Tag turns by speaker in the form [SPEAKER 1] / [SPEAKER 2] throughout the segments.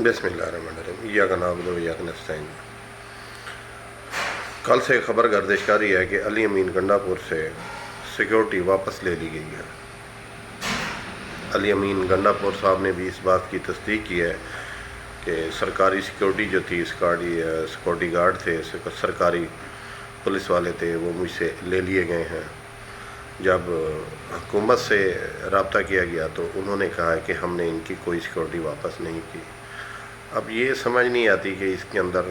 [SPEAKER 1] بسم اللہ الرحمن الرحیم ایاک نعبد و ایاک نستعین۔ کل سے خبر گردش کا رہی ہے کہ علی امین گنڈا پور سے سیکیورٹی واپس لے لی گئی ہے۔ علی امین گنڈا پور صاحب نے بھی اس بات کی تصدیق کی ہے کہ سرکاری سیکیورٹی جو تھی، سیکیورٹی گارڈ تھے، سرکاری پولیس والے تھے، وہ مجھ سے لے لیے گئے ہیں۔ جب حکومت سے رابطہ کیا گیا تو انہوں نے کہا ہے کہ ہم نے ان کی کوئی سیکیورٹی واپس نہیں کی۔ اب یہ سمجھ نہیں آتی کہ اس کے اندر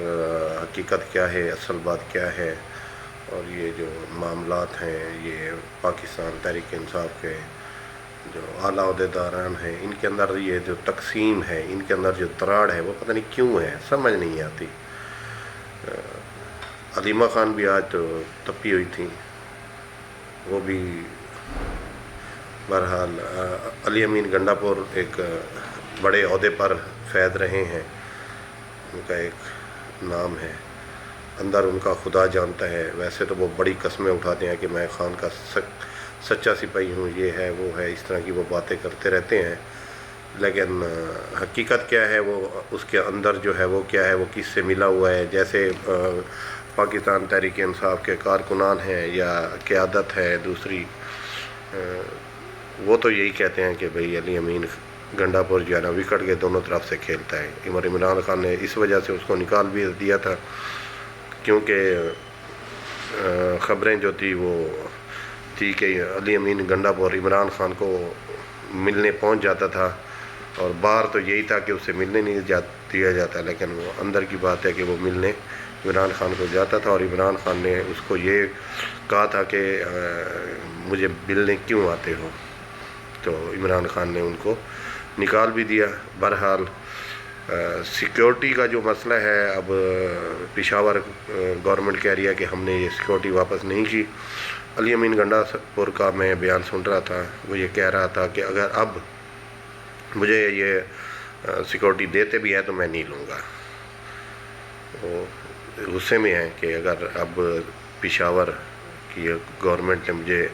[SPEAKER 1] حقیقت کیا ہے، اصل بات کیا ہے، اور یہ جو معاملات ہیں یہ پاکستان تحریک انصاف کے جو اعلیٰ عہدیداران ہیں، ان کے اندر یہ جو تقسیم ہے، ان کے اندر جو تراڑ ہے، وہ پتہ نہیں کیوں ہے، سمجھ نہیں آتی۔ علیمہ خان بھی آج تو تپی ہوئی تھیں، وہ بھی بہرحال علی امین گنڈا پور ایک بڑے عہدے پر فیض رہے ہیں، ان کا ایک نام ہے، اندر ان کا خدا جانتا ہے۔ ویسے تو وہ بڑی قسمیں اٹھاتے ہیں کہ میں خان کا سچا سپاہی ہوں، یہ ہے وہ ہے، اس طرح کی وہ باتیں کرتے رہتے ہیں، لیکن حقیقت کیا ہے، وہ اس کے اندر جو ہے وہ کیا ہے، وہ کس سے ملا ہوا ہے۔ جیسے پاکستان تحریک انصاف کے کارکنان ہیں یا قیادت ہے دوسری، وہ تو یہی کہتے ہیں کہ بھئی علی امین گنڈا پور جو ہے نا وکٹ کے دونوں طرف سے کھیلتا ہے۔ عمران خان نے اس وجہ سے اس کو نکال بھی دیا تھا کیونکہ خبریں جو تھی وہ تھی کہ علی امین گنڈا پور عمران خان کو ملنے پہنچ جاتا تھا، اور باہر تو یہی تھا کہ اسے ملنے نہیں دیا جاتا، لیکن وہ اندر کی بات ہے کہ وہ ملنے عمران خان کو جاتا تھا، اور عمران خان نے اس کو یہ کہا تھا کہ مجھے ملنے کیوں آتے ہو، تو عمران خان نے ان کو نکال بھی دیا۔ بہرحال سیکیورٹی کا جو مسئلہ ہے، اب پشاور گورنمنٹ کہہ رہی ہے کہ ہم نے یہ سیکیورٹی واپس نہیں کی۔ علی امین گنڈا پور کا میں بیان سن رہا تھا، وہ یہ کہہ رہا تھا کہ اگر اب مجھے یہ سیکیورٹی دیتے بھی ہے تو میں نہیں لوں گا۔ وہ غصے میں ہیں کہ اگر اب پشاور کی گورنمنٹ نے مجھے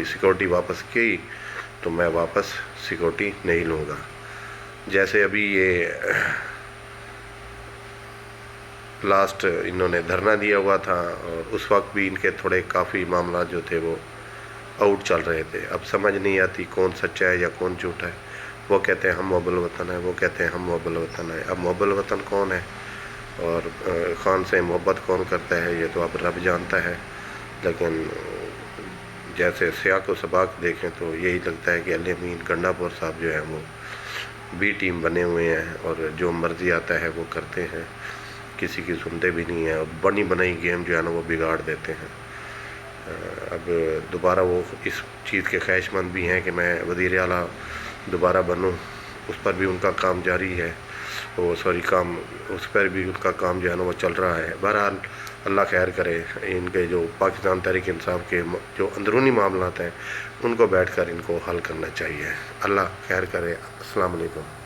[SPEAKER 1] سیکیورٹی واپس کی تو میں واپس سیکیورٹی نہیں لوں گا۔ جیسے ابھی یہ لاسٹ انہوں نے دھرنا دیا ہوا تھا، اور اس وقت بھی ان کے تھوڑے کافی معاملات جو تھے وہ آؤٹ چل رہے تھے۔ اب سمجھ نہیں آتی کون سچا ہے یا کون جھوٹا ہے۔ وہ کہتے ہیں ہم محب الوطن ہیں، وہ کہتے ہیں ہم محب الوطن ہیں۔ اب محب الوطن کون ہے اور خان سے محبت کون کرتا ہے یہ تو اب رب جانتا ہے، لیکن جیسے سیاق و سباق دیکھیں تو یہی لگتا ہے کہ علی امین گنڈا پور صاحب جو ہیں وہ بی ٹیم بنے ہوئے ہیں، اور جو مرضی آتا ہے وہ کرتے ہیں، کسی کی سنتے بھی نہیں ہیں، اور بنی بنائی گیم جو ہے نا وہ بگاڑ دیتے ہیں۔ اب دوبارہ وہ اس چیز کے خواہش مند بھی ہیں کہ میں وزیر اعلیٰ دوبارہ بنوں، اس پر بھی ان کا کام جاری ہے، اس پر بھی ان کا کام جو ہے نا وہ چل رہا ہے۔ بہرحال اللہ خیر کرے، ان کے جو پاکستان تحریک انصاف کے جو اندرونی معاملات ہیں ان کو بیٹھ کر ان کو حل کرنا چاہیے۔ اللہ خیر کرے۔ السلام علیکم۔